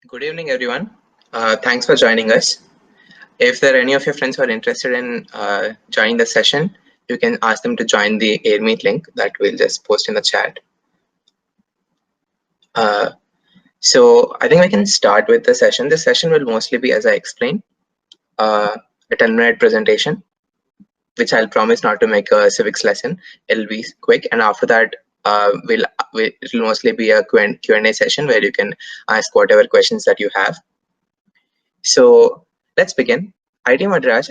Good evening, everyone. Thanks for joining us. If there are any of your friends who are interested in joining the session, you can ask them to join the AirMeet link that we'll just post in the chat. So I think we can start with the session. The session will mostly be, as I explained, a 10-minute presentation, which I'll promise not to make a civics lesson. It'll be quick, and after that, it'll mostly be a Q&A session where you can ask whatever questions that you have. So let's begin. IT Madras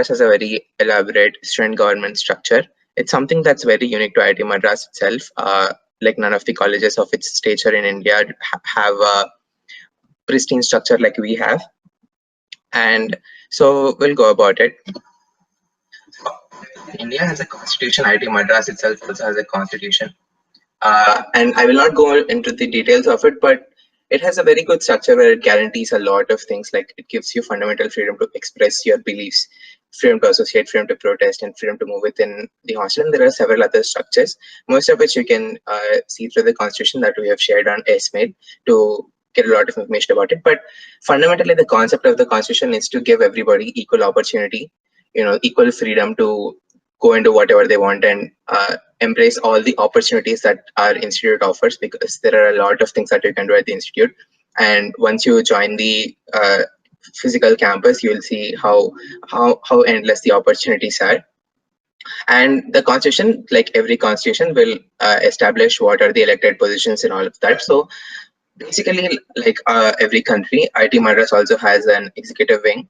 has a very elaborate student government structure. It's something that's very unique to IT Madras itself. Like none of the colleges of its stature in India have a pristine structure like we have. And so we'll go about it. India has a constitution. IT Madras itself also has a constitution. And I will not go into the details of it, but it has a very good structure where it guarantees a lot of things. Like it gives you fundamental freedom to express your beliefs, freedom to associate, freedom to protest, and freedom to move within the hostel. And there are several other structures, most of which you can see through the constitution that we have shared on SMail to get a lot of information about it. But fundamentally, the concept of the constitution is to give everybody equal opportunity, equal freedom to go into whatever they want and embrace all the opportunities that our institute offers, because there are a lot of things that you can do at the institute. And once you join the physical campus, you will see how endless the opportunities are. And the constitution, like every constitution, will establish what are the elected positions and all of that. So basically, like every country, IT Madras also has an executive wing,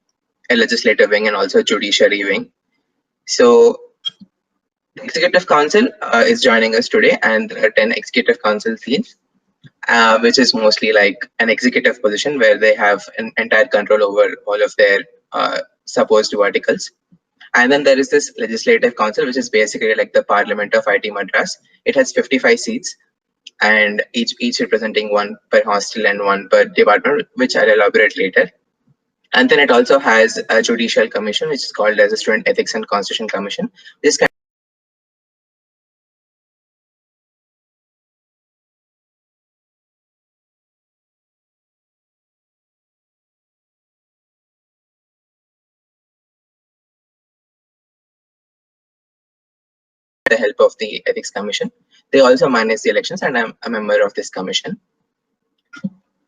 a legislative wing, and also a judiciary wing. So the Executive Council is joining us today, and there are 10 Executive Council seats, which is mostly like an executive position where they have an entire control over all of their supposed verticals. And then there is this Legislative Council, which is basically like the Parliament of IT Madras. It has 55 seats, and each representing one per hostel and one per department, which I'll elaborate later. And then it also has a Judicial Commission, which is called as a Student Ethics and Constitution Commission. This the help of the Ethics Commission. They also manage the elections, and I'm a member of this commission.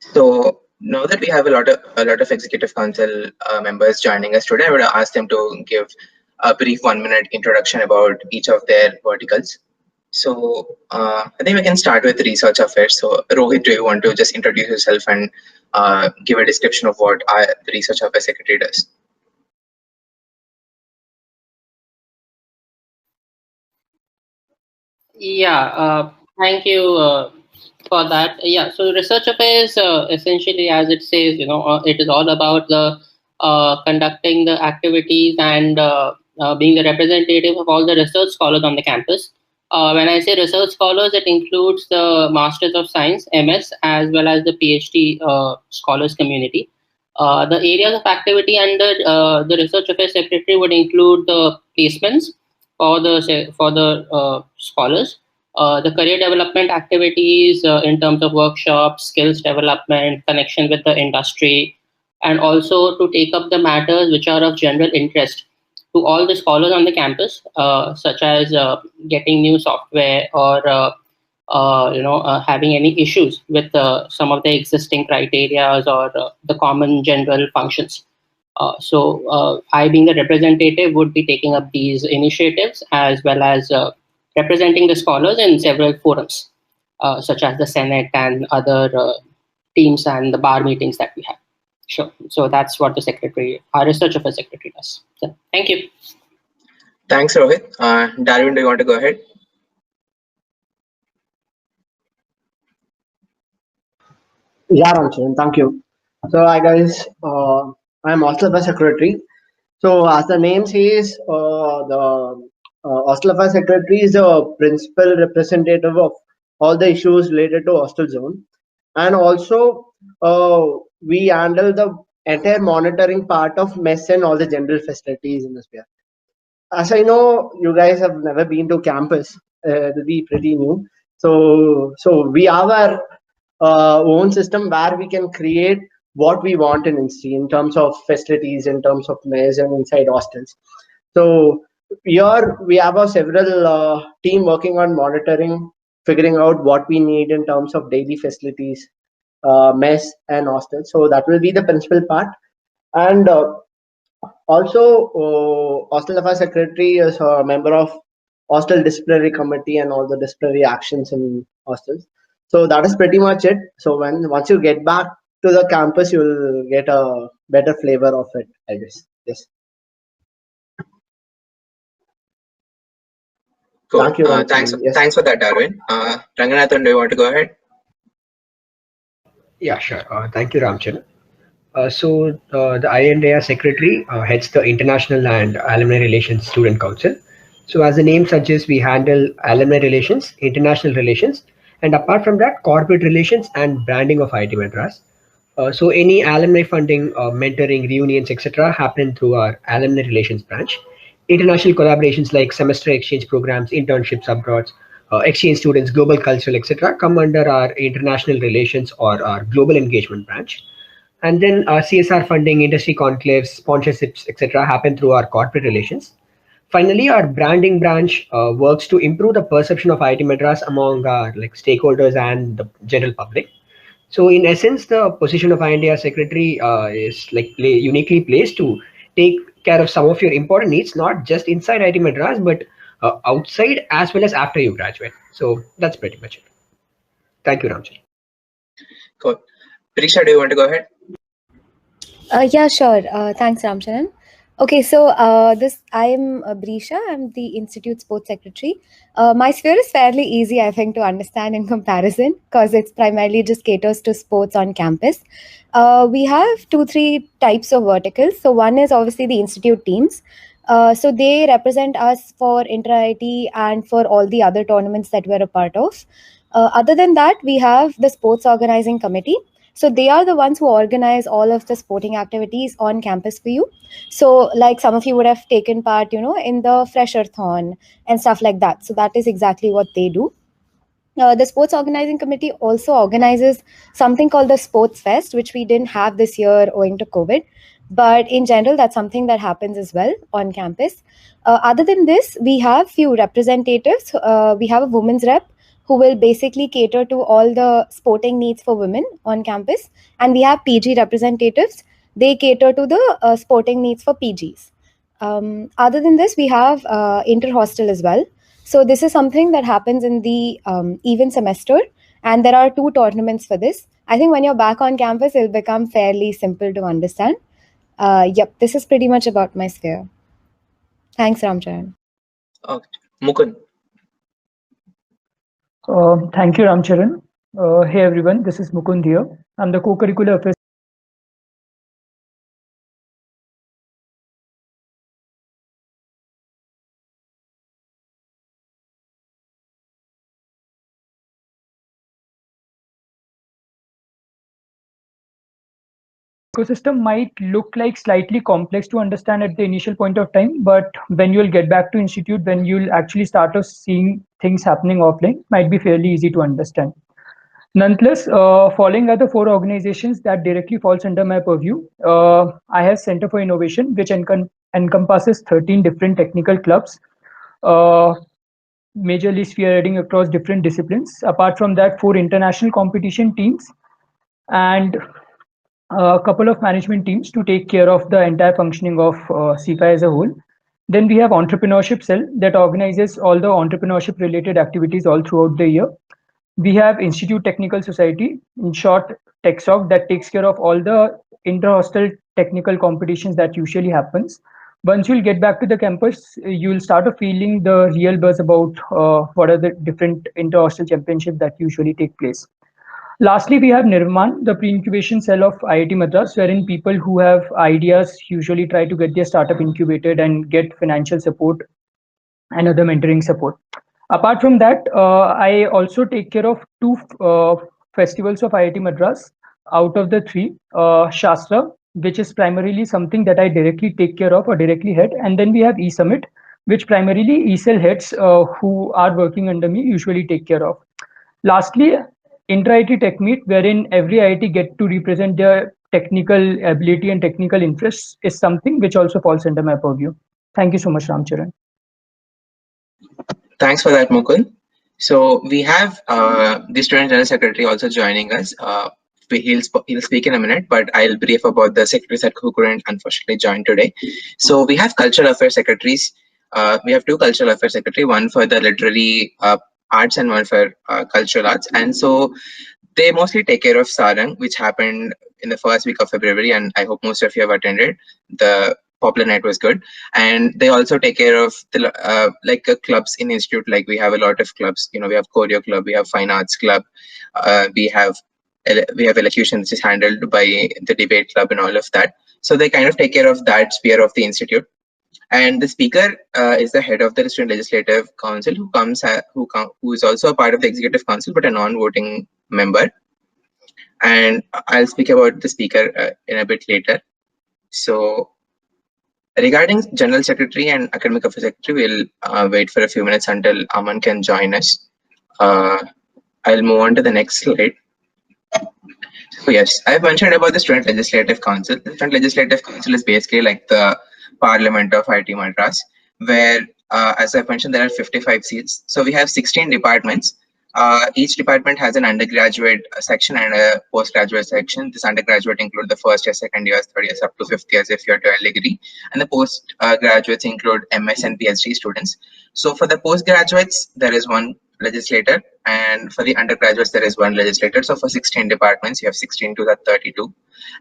So now that we have a lot of Executive Council members joining us today, I would ask them to give a brief 1-minute introduction about each of their verticals. So I think we can start with research affairs. So Rohit, do you want to just introduce yourself and give a description of what the research affairs secretary does? Yeah, thank you for that. Yeah, so research affairs essentially, as it says, it is all about the conducting the activities and being the representative of all the research scholars on the campus. When I say research scholars, it includes the Masters of Science (MS) as well as the PhD scholars community. The areas of activity under the research affairs secretary would include the placements for the scholars, the career development activities in terms of workshops, skills development, connection with the industry, and also to take up the matters which are of general interest to all the scholars on the campus, such as getting new software or having any issues with some of the existing criterias or the common general functions. So I, being the representative, would be taking up these initiatives as well as representing the scholars in several forums, such as the Senate and other teams and the bar meetings that we have. Sure. So that's what the secretary, our research affairs secretary does. So, thank you. Thanks, Rohit. Darwin, do you want to go ahead? Yeah, Ramcharan, thank you. So, hi guys, I'm Hostel Affairs Secretary. So, as the name says, the Hostel Affairs Secretary is the principal representative of all the issues related to hostel zone, and also we handle the entire monitoring part of mess and all the general facilities in the sphere. As I know, you guys have never been to campus. It'll be pretty new. So we have our own system where we can create what we want in INSTI in terms of facilities, in terms of mess and inside hostels. So here we have a several team working on monitoring, figuring out what we need in terms of daily facilities, mess and hostels. So that will be the principal part. And also, Hostel Affairs Secretary is a member of Hostel Disciplinary Committee and all the disciplinary actions in hostels. So that is pretty much it. So once you get back to the campus, you will get a better flavor of it, I guess. Yes. Cool. Thank you, Thanks. Ramcharan. Yes. Thanks for that, Arvind. Ranganathan, do you want to go ahead? Yeah, sure. Thank you, Ramcharan. The INDA Secretary heads the International and Alumni Relations Student Council. So as the name suggests, we handle alumni relations, international relations, and apart from that, corporate relations and branding of IIT Madras. So any alumni funding, mentoring, reunions, etc., happen through our alumni relations branch. International collaborations like semester exchange programs, internships abroad, exchange students, global cultural, etc., come under our international relations or our global engagement branch. And then CSR funding, industry conclaves, sponsorships, etc., happen through our corporate relations. Finally, our branding branch works to improve the perception of IIT Madras among our stakeholders and the general public. So, in essence, the position of INDA secretary is uniquely placed to take care of some of your important needs, not just inside IIT Madras, but outside as well as after you graduate. So that's pretty much it. Thank you, Ramji. Cool. Prisha, do you want to go ahead? Yeah, sure. Thanks, Ramcharan. Okay, so I'm Brisha. I'm the Institute Sports Secretary. My sphere is fairly easy, I think, to understand in comparison because it's primarily just caters to sports on campus. We have 2-3 types of verticals. So one is obviously the institute teams. So they represent us for inter-IT and for all the other tournaments that we're a part of. Other than that, we have the sports organizing committee. So they are the ones who organize all of the sporting activities on campus for you. So like some of you would have taken part, in the Fresher-thon and stuff like that. So that is exactly what they do. The sports organizing committee also organizes something called the Sports Fest, which we didn't have this year owing to COVID. But in general, that's something that happens as well on campus. Other than this, we have few representatives. We have a women's rep who will basically cater to all the sporting needs for women on campus. And we have PG representatives. They cater to the sporting needs for PGs. Other than this, we have inter-hostel as well. So this is something that happens in the even semester. And there are 2 tournaments for this. I think when you're back on campus, it'll become fairly simple to understand. Yep, this is pretty much about my sphere. Thanks, Ramcharan. Okay. Mukund. Thank you, Ramcharan. Hey everyone, this is Mukund here. I'm the co-curricular affairs ecosystem might look like slightly complex to understand at the initial point of time, but when you'll get back to institute, when you'll actually start seeing things happening offline, might be fairly easy to understand. Nonetheless, following are the 4 organizations that directly falls under my purview. I have Center for Innovation, which encompasses 13 different technical clubs, majorly spearheading across different disciplines. Apart from that, 4 international competition teams and a couple of management teams to take care of the entire functioning of CFI as a whole. Then we have entrepreneurship cell that organizes all the entrepreneurship related activities all throughout the year. We have Institute Technical Society, in short, TechSoc, that takes care of all the inter-hostel technical competitions that usually happens. Once you'll get back to the campus, you'll start feeling the real buzz about what are the different inter-hostel championships that usually take place. Lastly, we have Nirman, the pre-incubation cell of IIT Madras, wherein people who have ideas usually try to get their startup incubated and get financial support and other mentoring support. Apart from that, I also take care of 2 festivals of IIT Madras out of the 3. Shastra, which is primarily something that I directly take care of or directly head. And then we have E-Summit, which primarily ESL heads who are working under me usually take care of. Lastly, Intra-IT Tech Meet, wherein every IIT get to represent their technical ability and technical interests is something which also falls under my purview. Thank you so much, Ramcharan. Thanks for that, Mukul. So we have the Student General Secretary also joining us. He'll speak in a minute, but I'll brief about the secretaries who couldn't unfortunately join today. So we have Cultural Affairs Secretaries. We have two Cultural Affairs Secretary, one for the literary arts and one for cultural arts. And so they mostly take care of Sarang, which happened in the first week of February, and I hope most of you have attended. The popular night was good, and they also take care of the clubs in institute. Like we have a lot of clubs. You know, we have choreo club, we have fine arts club, we have elocution, which is handled by the debate club and all of that. So they kind of take care of that sphere of the institute. And the speaker is the head of the Student Legislative Council, who is also a part of the Executive Council, but a non-voting member. And I'll speak about the speaker in a bit later. So regarding General Secretary and Academic Affairs Secretary, we'll wait for a few minutes until Aman can join us. I'll move on to the next slide. So yes, I've mentioned about the Student Legislative Council. The Student Legislative Council is basically like the Parliament of IIT Madras, where, as I've mentioned, there are 55 seats. So we have 16 departments. Each department has an undergraduate section and a postgraduate section. This undergraduate include the first year, second years, third years, up to fifth years if you're dual degree. And the postgraduates include MS and PhD students. So for the postgraduates, there is one legislator, and for the undergraduates, there is one legislator. So for 16 departments, you have 16 to the 32.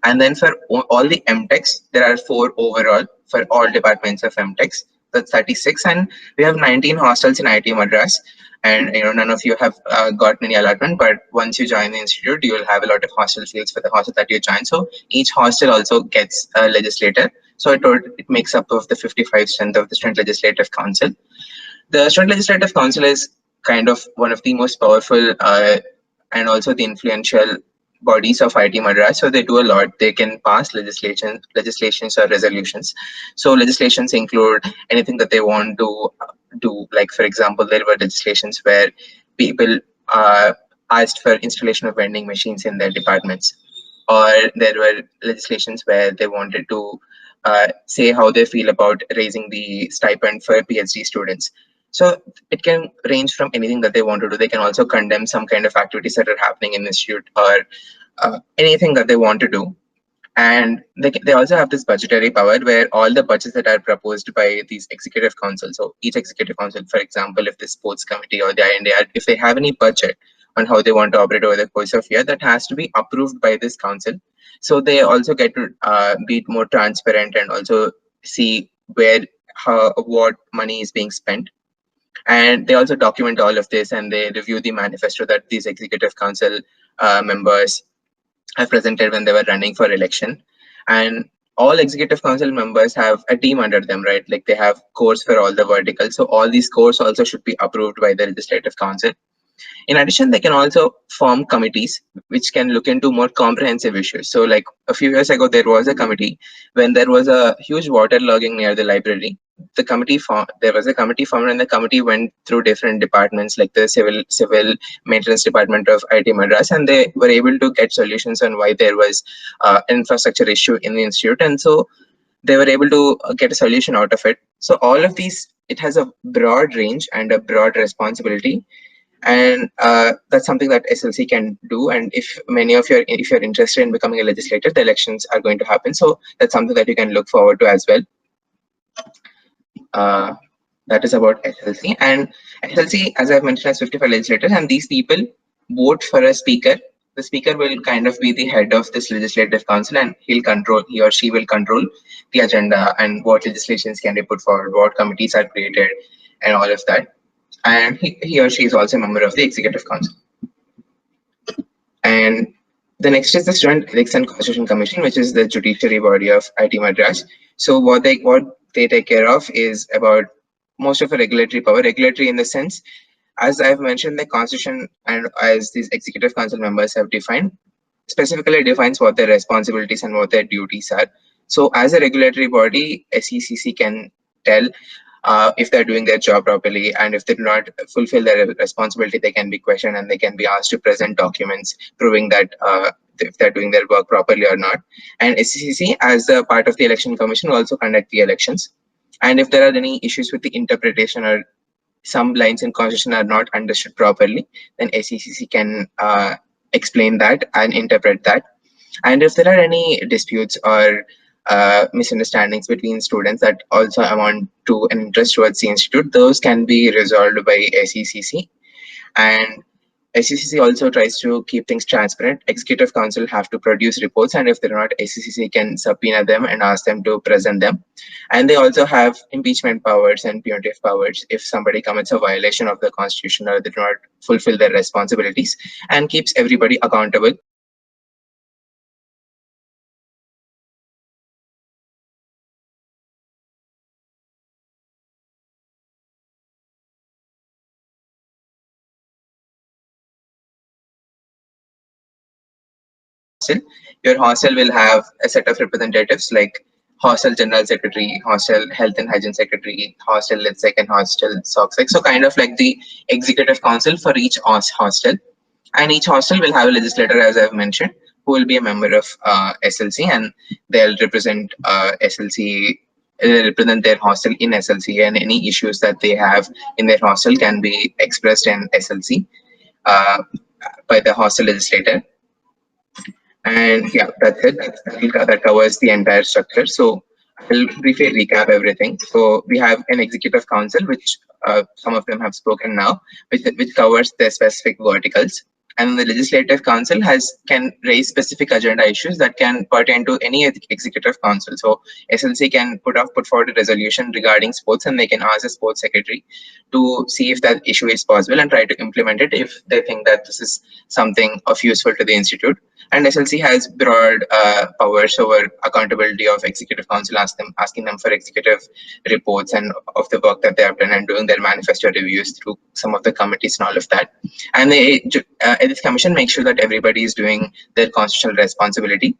And then for all the MTechs, there are 4 overall for all departments of MTechs. That's 36, and we have 19 hostels in IIT Madras. And none of you have gotten any allotment, but once you join the institute, you will have a lot of hostel fields for the hostel that you join. So each hostel also gets a legislator. So it makes up of the 55 strength of the Student Legislative Council. The Student Legislative Council is kind of one of the most powerful and also the influential bodies of IIT Madras. So they do a lot. They can pass legislations or resolutions. So legislations include anything that they want to do. Like, for example, there were legislations where people asked for installation of vending machines in their departments, or there were legislations where they wanted to say how they feel about raising the stipend for PhD students. So it can range from anything that they want to do. They can also condemn some kind of activities that are happening in the institute, or anything that they want to do. And they also have this budgetary power where all the budgets that are proposed by these executive councils. So each executive council, for example, if the sports committee or the INDA, if they have any budget on how they want to operate over the course of year, that has to be approved by this council. So they also get to be more transparent and also see what money is being spent. And they also document all of this, and they review the manifesto that these executive council members have presented when they were running for election. And all executive council members have a team under them, right? Like they have cores for all the verticals. So all these cores also should be approved by the legislative council. In addition, they can also form committees which can look into more comprehensive issues. So like a few years ago, there was a committee when there was a huge water logging near the library. There was a committee formed, and the committee went through different departments like the civil maintenance department of IIT Madras, and they were able to get solutions on why there was an infrastructure issue in the institute. And so they were able to get a solution out of it. So all of these, it has a broad range and a broad responsibility. And that's something that SLC can do. And if you're interested in becoming a legislator, the elections are going to happen. So that's something that you can look forward to as well. That is about SLC. And SLC, as I've mentioned, has 55 legislators, and these people vote for a speaker. The speaker will kind of be the head of this legislative council, and he or she will control the agenda and what legislations can be put forward, what committees are created, and all of that. And he or she is also a member of the executive council. And the next is the Student Ethics and Constitution Commission, which is the judiciary body of IIT Madras. So what they take care of is about most of a regulatory power. Regulatory in the sense, as I've mentioned, the constitution and as these executive council members have defined, specifically defines what their responsibilities and what their duties are. So as a regulatory body, SECC can tell if they're doing their job properly, and if they do not fulfill their responsibility, they can be questioned and they can be asked to present documents proving that if they're doing their work properly or not. And SCCC, as a part of the election commission, will also conduct the elections. And if there are any issues with the interpretation or some lines in constitution are not understood properly, then SCCC can explain that and interpret that. And if there are any disputes or misunderstandings between students that also amount to an interest towards the institute, those can be resolved by SECC. And SECC also tries to keep things transparent. Executive Council have to produce reports, and if they're not, SECC can subpoena them and ask them to present them. And they also have impeachment powers and punitive powers if somebody commits a violation of the Constitution or they do not fulfill their responsibilities, and keeps everybody accountable. Your hostel will have a set of representatives like hostel general secretary, hostel health and hygiene secretary, hostel lidsec, and hostel socsec. So kind of like the executive council for each hostel. And each hostel will have a legislator, as I've mentioned, who will be a member of SLC, and they'll represent SLC. They represent their hostel in SLC, and any issues that they have in their hostel can be expressed in SLC by the hostel legislator. And yeah, that's it. That covers the entire structure. So I'll briefly recap everything. So we have an executive council, which some of them have spoken now, which covers the specific verticals. And the legislative council can raise specific agenda issues that can pertain to any executive council. So SLC can put forward a resolution regarding sports, and they can ask the sports secretary to see if that issue is possible and try to implement it if they think that this is something of useful to the institute. And SLC has broad powers over accountability of executive council, asking them for executive reports and of the work that they have done, and doing their manifesto reviews through some of the committees and all of that. And this commission makes sure that everybody is doing their constitutional responsibility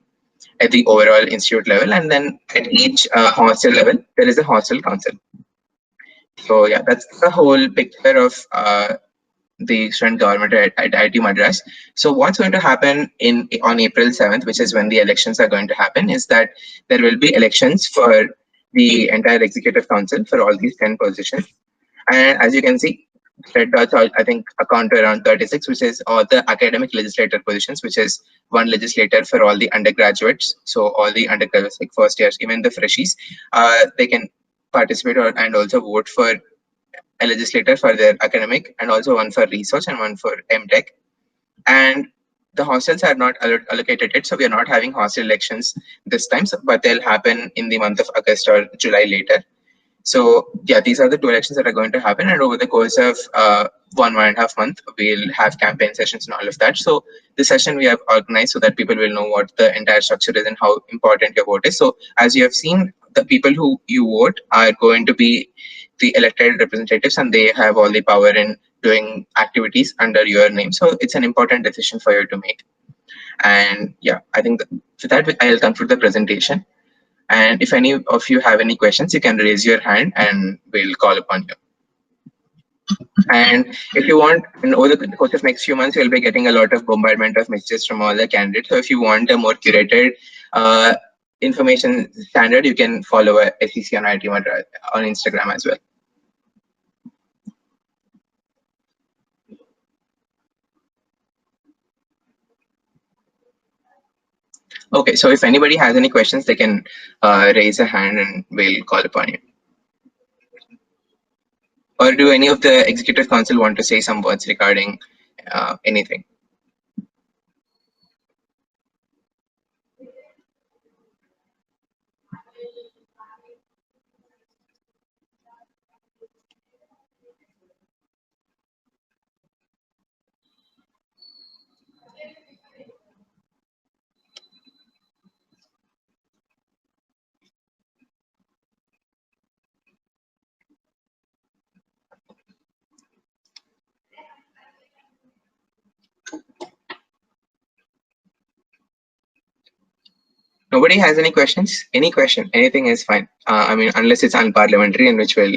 at the overall institute level, and then at each hostel level, there is a hostel council. So yeah, that's the whole picture of the student government at IIT Madras. So what's going to happen on April 7th, which is when the elections are going to happen, is that there will be elections for the entire executive council for all these 10 positions. And as you can see, red dots are, I think, account to around 36, which is all the academic legislator positions, which is one legislator for all the undergraduates. So all the undergraduates, like first years, even the freshies, they can participate and also vote for a legislator for their academic, and also one for research and one for MTech. And the hostels are not allocated yet, so we are not having hostel elections this time, but they'll happen in the month of August or July later. So yeah, these are the two elections that are going to happen, and over the course of 1.5 months, we'll have campaign sessions and all of that. So this session we have organized so that people will know what the entire structure is and how important your vote is. So as you have seen, the people who you vote are going to be the elected representatives, and they have all the power in doing activities under your name. So it's an important decision for you to make. And yeah, I think with that, I'll conclude the presentation. And if any of you have any questions, you can raise your hand and we'll call upon you. And if you want, over the course of next few months, you'll be getting a lot of bombardment of messages from all the candidates. So if you want a more curated information standard, you can follow SEC on IIT Madras on Instagram as well. Okay, so if anybody has any questions, they can raise a hand and we'll call upon you. Or do any of the executive council want to say some words regarding anything? Nobody has any questions? Any question? Anything is fine. I mean, unless it's unparliamentary, in which will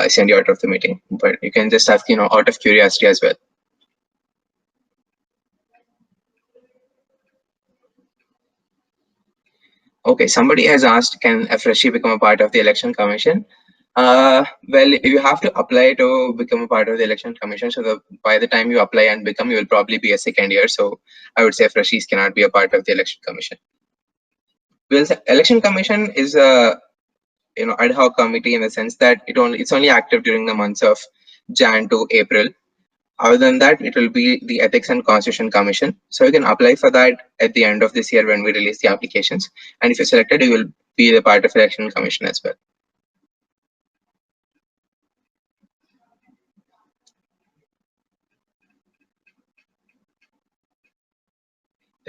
send you out of the meeting. But you can just ask, out of curiosity as well. Okay, somebody has asked, can a freshie become a part of the election commission? Well, you have to apply to become a part of the election commission. So by the time you apply and become, you will probably be a second year. So I would say freshies cannot be a part of the election commission. Well, election commission is a ad hoc committee in the sense that it's only active during the months of Jan to April. Other than that, it will be the Ethics and Constitution Commission. So you can apply for that at the end of this year when we release the applications. And if you're selected, you will be the part of Election Commission as well.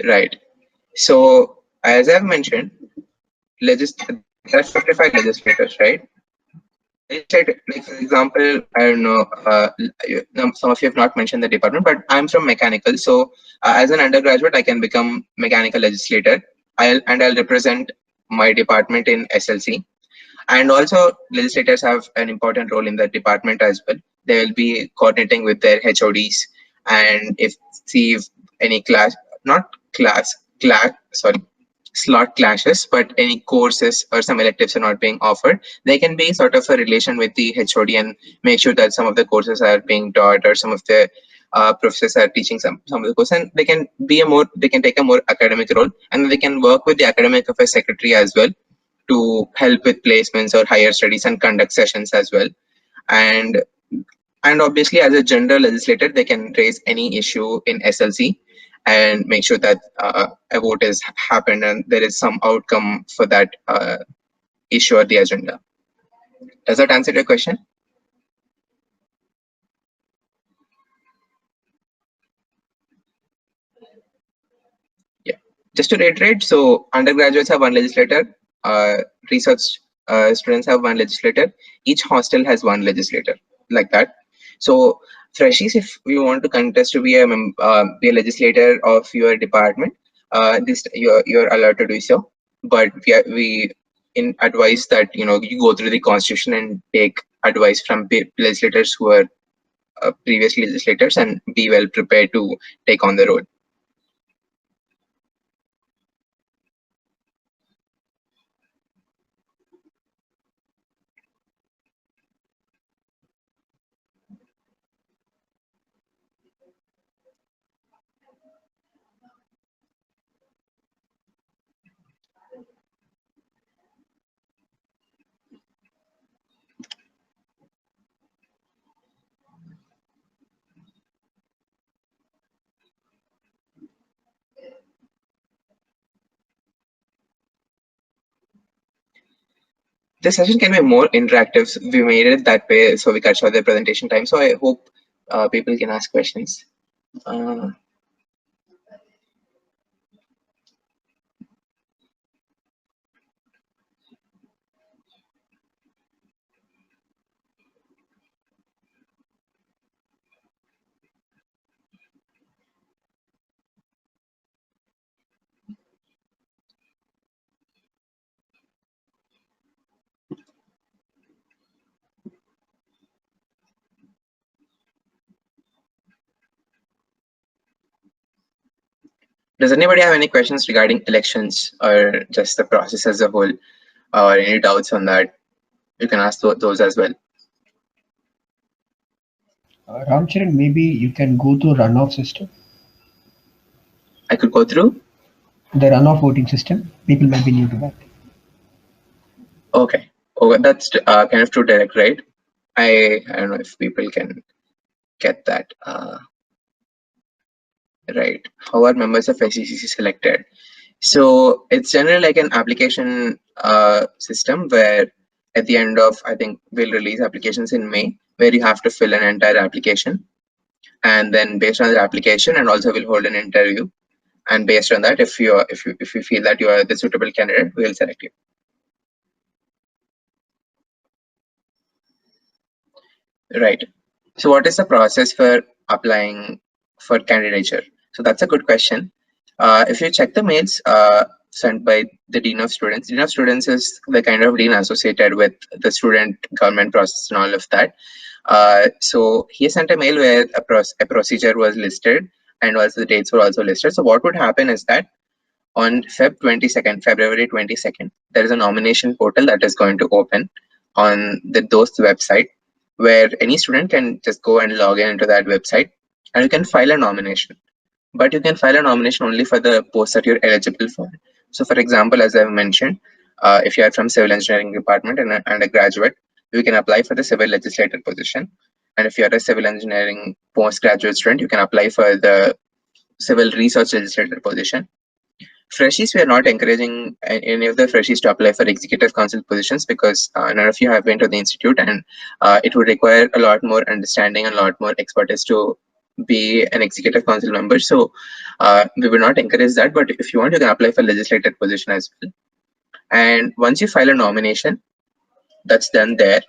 Right. So as I've mentioned, there are 55 legislators, right? Like for example, I don't know, some of you have not mentioned the department, but I'm from mechanical. So as an undergraduate, I can become mechanical legislator. I'll represent my department in SLC. And also legislators have an important role in the department as well. They will be coordinating with their HODs and see if any slot clashes, but any courses or some electives are not being offered. They can be sort of a relation with the HOD and make sure that some of the courses are being taught or some of the professors are teaching some of the courses, and they can take a more academic role, and they can work with the academic affairs secretary as well to help with placements or higher studies and conduct sessions as well. And obviously, as a general legislator, they can raise any issue in SLC and make sure that a vote has happened and there is some outcome for that issue or the agenda. Does that answer your question? Yeah. Just to reiterate, so undergraduates have one legislator, research students have one legislator, each hostel has one legislator, like that. So freshies, if you want to contest to be a legislator of your department, you're allowed to do so. But we advise that you go through the constitution and take advice from legislators who are previous legislators and be well prepared to take on the role. The session can be more interactive. We made it that way so we cut short the presentation time. So I hope people can ask questions. Does anybody have any questions regarding elections or just the process as a whole, or any doubts on that? You can ask those as well. Ramcharan, maybe you can go through runoff system. I could go through the runoff voting system. People might be new to that. Okay. That's kind of too direct, right? I don't know if people can get that. Right. How are members of SECC selected? So it's generally like an application system where at the end of, I think we'll release applications in May, where you have to fill an entire application. And then based on the application, and also we'll hold an interview. And based on that, if you feel that you are the suitable candidate, we will select you. Right. So what is the process for applying for candidature? So that's a good question. If you check the mails, sent by the Dean of Students. Dean of Students is the kind of dean associated with the student government process and all of that. So he sent a mail where a procedure was listed, and also the dates were also listed. So what would happen is that on February 22nd, there is a nomination portal that is going to open on the DOST website, where any student can just go and log in into that website, and you can file a nomination. But you can file a nomination only for the post that you're eligible for. So for example, as I've mentioned, if you are from civil engineering department and a graduate, you can apply for the civil legislator position. And if you are a civil engineering postgraduate student, you can apply for the civil research legislator position. Freshies, we are not encouraging any of the freshies to apply for executive council positions because none of you have been to the institute, and it would require a lot more understanding and a lot more expertise to be an executive council member. So we would not encourage that. But if you want, you can apply for legislative position as well. And once you file a nomination, that's done there.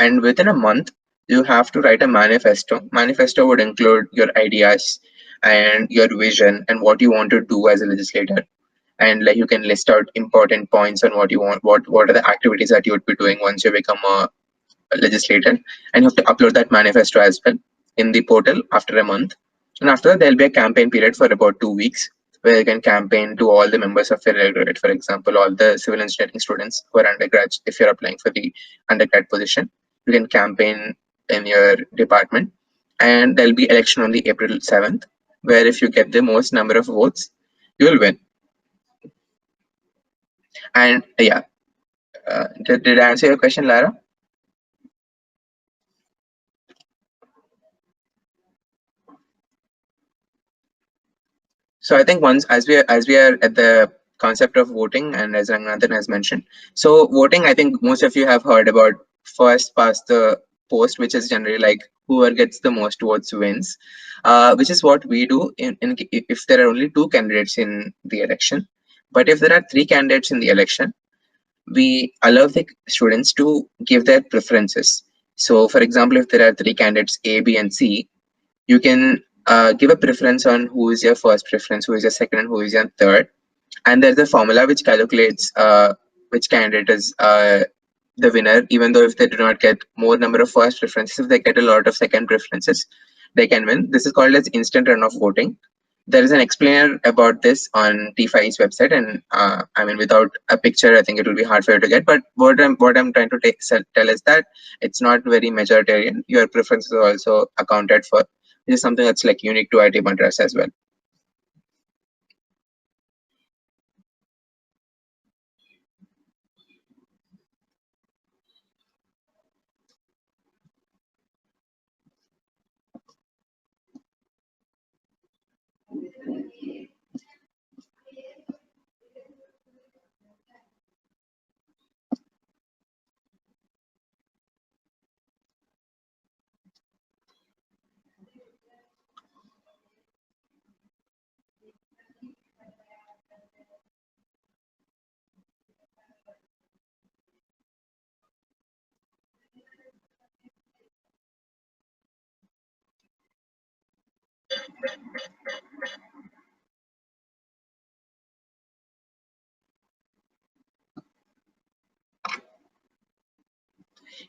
And within a month, you have to write a manifesto. Manifesto would include your ideas and your vision and what you want to do as a legislator. And like you can list out important points on what you want, what are the activities that you would be doing once you become a legislator. And you have to upload that manifesto as well in the portal after a month. And after that, there'll be a campaign period for about 2 weeks where you can campaign to all the members of your electorate. For example, all the civil engineering students who are undergrads, if you're applying for the undergrad position, you can campaign in your department. And there'll be election on the April 7th, where if you get the most number of votes, you will win. And yeah, did I answer your question, Lara? So I think once as we are at the concept of voting, and as Ranganathan has mentioned, so voting, I think most of you have heard about first past the post, which is generally like whoever gets the most votes wins, which is what we do in if there are only 2 candidates in the election. But if there are 3 candidates in the election, we allow the students to give their preferences. So for example, if there are 3 candidates A, B, and C, you can give a preference on who is your first preference, who is your second, and who is your third. And there's a formula which calculates which candidate is the winner, even though if they do not get more number of first preferences, if they get a lot of second preferences, they can win. This is called as instant runoff voting. There is an explainer about this on T5's website, and I mean, without a picture, I think it will be hard for you to get. But what I'm trying to tell is that it's not very majoritarian. Your preferences are also accounted for. This is something that's like unique to IIT Madras as well.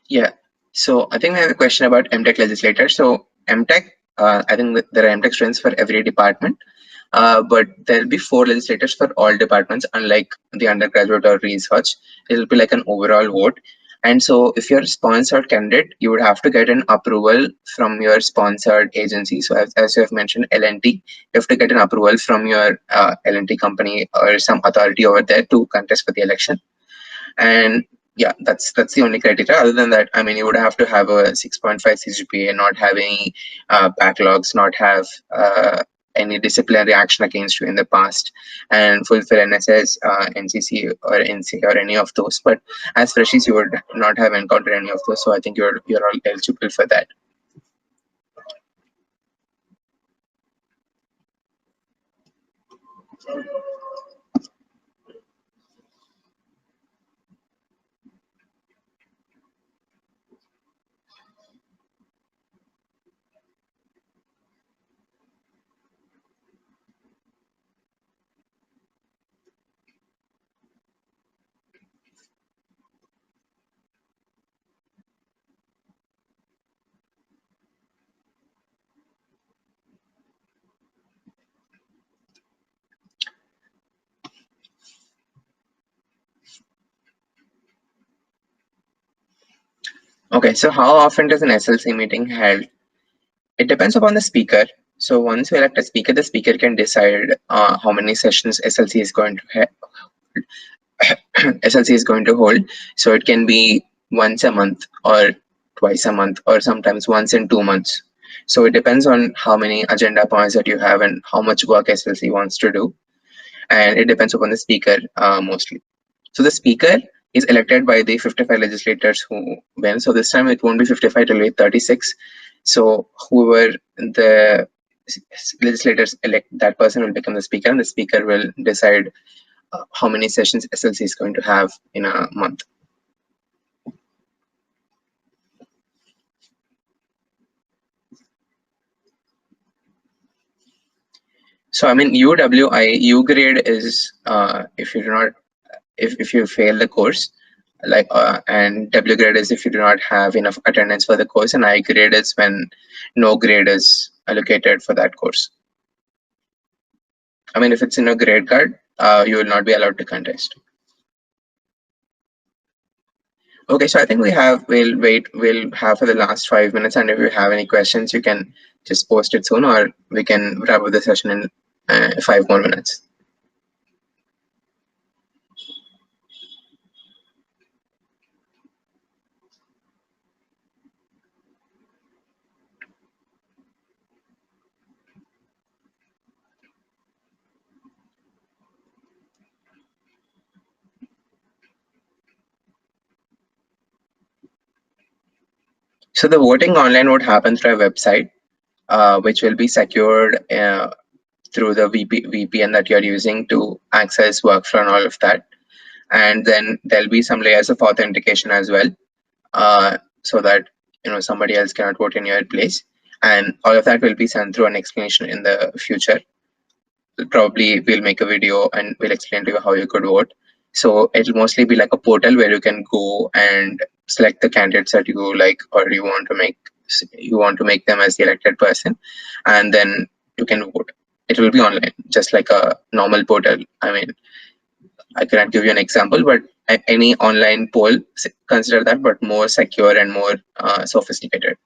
Yeah. So I think we have a question about MTech legislators. So MTech, I think there are MTech students for every department, but there'll be 4 legislators for all departments, unlike the undergraduate or research. It'll be like an overall vote. And so if you're a sponsored candidate, you would have to get an approval from your sponsored agency. So as you have mentioned, LNT, you have to get an approval from your LNT company or some authority over there to contest for the election. And yeah, that's the only criteria. Other than that, I mean, you would have to have a 6.5 CGPA, not have any backlogs, not have any disciplinary action against you in the past, and fulfill NSS, NCC, or NC, or any of those. But as freshies, you would not have encountered any of those, so I think you're all eligible for that. Okay, so how often does an SLC meeting held? It depends upon the speaker. So once you elect a speaker, the speaker can decide how many sessions SLC is going to SLC is going to hold. So it can be once a month or twice a month or sometimes once in 2 months. So it depends on how many agenda points that you have and how much work SLC wants to do. And it depends upon the speaker mostly. So the speaker is elected by the 55 legislators who win. So this time it won't be 55, it will be 36. So whoever the legislators elect, that person will become the speaker, and the speaker will decide how many sessions SLC is going to have in a month. So I mean U grade is if you do not if you fail the course, like and W grade is if you do not have enough attendance for the course, and I grade is when no grade is allocated for that course. I mean, if it's in a grade card, you will not be allowed to contest. Okay, so I think we'll have for the last 5 minutes, and if you have any questions, you can just post it soon, or we can wrap up the session in 5 more minutes. So the voting online would happen through a website, which will be secured through the VPN that you're using to access workflow and all of that. And then there'll be some layers of authentication as well, so that somebody else cannot vote in your place. And all of that will be sent through an explanation in the future. Probably we'll make a video and we'll explain to you how you could vote. So it'll mostly be like a portal where you can go and select the candidates that you like, or you want to make them as the elected person, and then you can vote. It will be online, just like a normal portal. I mean, I cannot give you an example, but any online poll, consider that, but more secure and more sophisticated.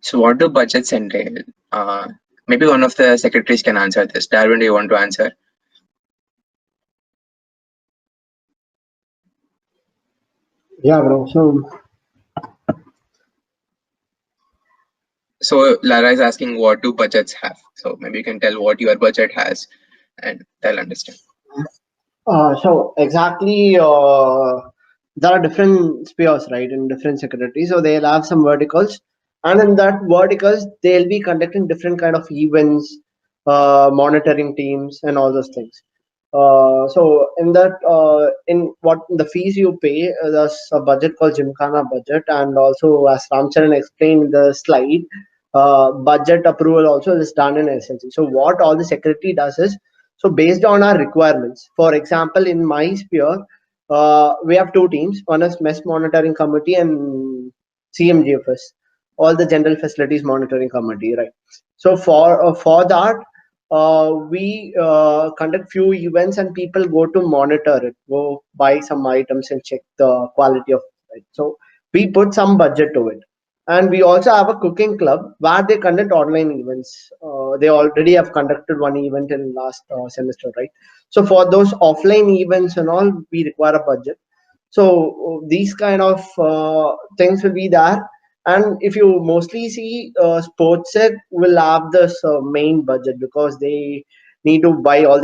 So what do budgets entail? Maybe one of the secretaries can answer this. Darwin, do you want to answer? Yeah, bro. So Lara is asking, what do budgets have? So maybe you can tell what your budget has, and they'll understand. So exactly, there are different spheres, right, in different secretaries. So they'll have some verticals, and in that verticals, they'll be conducting different kind of events, monitoring teams, and all those things. So in that, in what the fees you pay, there's a budget called Gymkhana budget, and also as Ramcharan explained in the slide, budget approval also is done in SLC. So what all the secretary does is, so based on our requirements, for example, in my sphere, we have two teams. One is mess monitoring committee and CMGFS, all the general facilities monitoring committee, right? So for that, we conduct few events and people go to monitor it, go buy some items and check the quality of it. So we put some budget to it. And we also have a cooking club where they conduct online events. They already have conducted one event in last semester, right? So for those offline events and all, we require a budget. So these kind of things will be there. And if you mostly see sports set will have this main budget because they need to buy all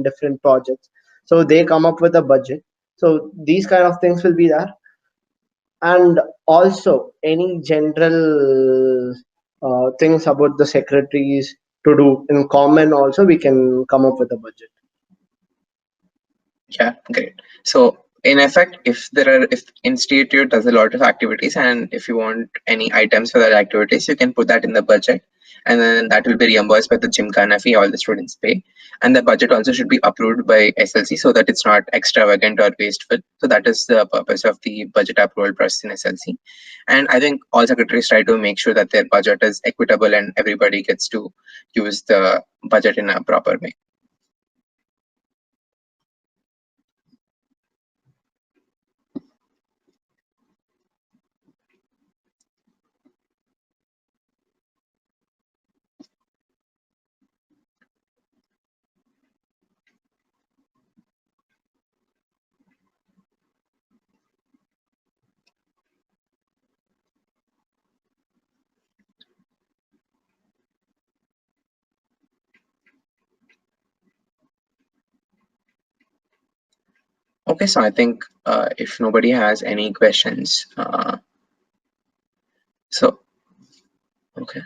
different projects. So they come up with a budget. So these kind of things will be there. And also any general things about the secretaries to do in common also we can come up with a budget. Yeah, great. So in effect, if institute does a lot of activities, and if you want any items for that activities, you can put that in the budget, and then that will be reimbursed by the gymkhana fee all the students pay. And the budget also should be approved by SLC so that it's not extravagant or wasteful. So that is the purpose of the budget approval process in SLC. And I think all secretaries try to make sure that their budget is equitable and everybody gets to use the budget in a proper way. Okay, so I think if nobody has any questions, so okay.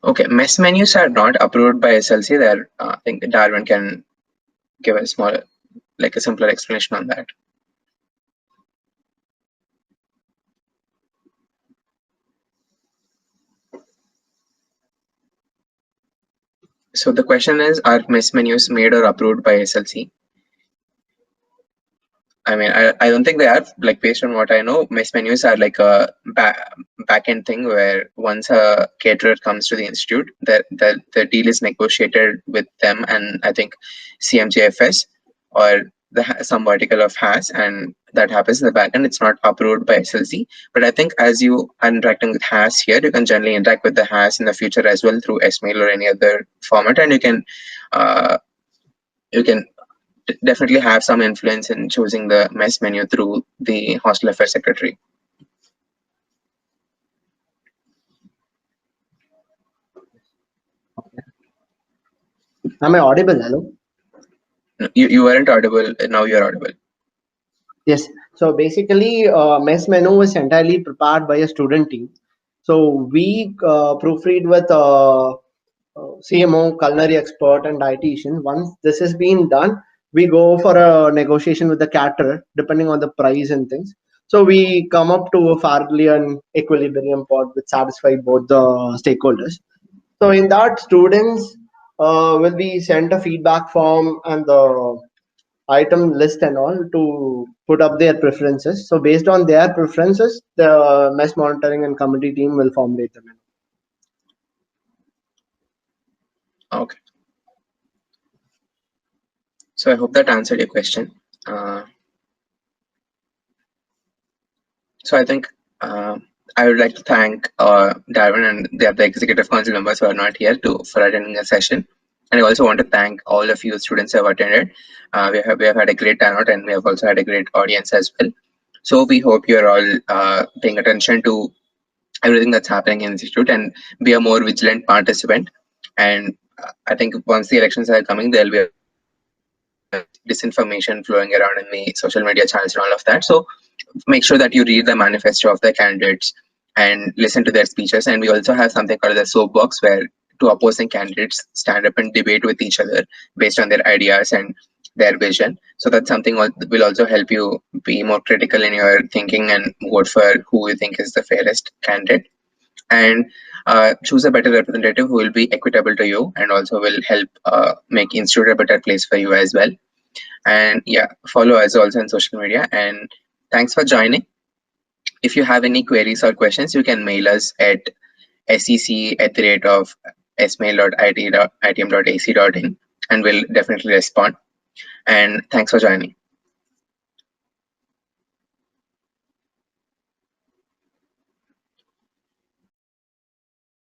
Okay, mess menus are not approved by SLC. There, I think Darwin can give a smaller, like a simpler explanation on that. So the question is, are mess menus made or approved by SLC? I mean, I don't think they are. Like, based on what I know, mess menus are like a back end thing where once a caterer comes to the institute, the deal is negotiated with them, and I think CMJFS or some vertical of HAS, and that happens in the back end. It's not approved by SLC, but I think as you are interacting with HAS here, you can generally interact with the HAS in the future as well through SMail or any other format, and you can definitely have some influence in choosing the mess menu through the hostel affairs secretary. Am I audible? Hello? You weren't audible, now you're audible. Yes. So basically, mess menu was entirely prepared by a student team. So we proofread with CMO, culinary expert, and dietitian. Once this has been done, we go for a negotiation with the caterer, depending on the price and things. So we come up to a fairly an equilibrium pot which satisfy both the stakeholders. So in that, students will be sent a feedback form and the item list and all to put up their preferences. So based on their preferences, the mess monitoring and committee team will formulate them. Okay. So I hope that answered your question. So I think I would like to thank Darwin and the other executive council members who are not here for attending the session. And I also want to thank all of you students who have attended. We have had a great turnout, and we have also had a great audience as well. So we hope you're all paying attention to everything that's happening in the institute and be a more vigilant participant. And I think once the elections are coming, there'll be disinformation flowing around in the social media channels and all of that. So make sure that you read the manifesto of the candidates and listen to their speeches. And we also have something called the soapbox, where two opposing candidates stand up and debate with each other based on their ideas and their vision. So that's something will also help you be more critical in your thinking and vote for who you think is the fairest candidate. And choose a better representative who will be equitable to you and also will help make institute a better place for you as well. And yeah, follow us also on social media, and thanks for joining. If you have any queries or questions, you can mail us at sec@smail.itm.ac.in, and we'll definitely respond. And thanks for joining.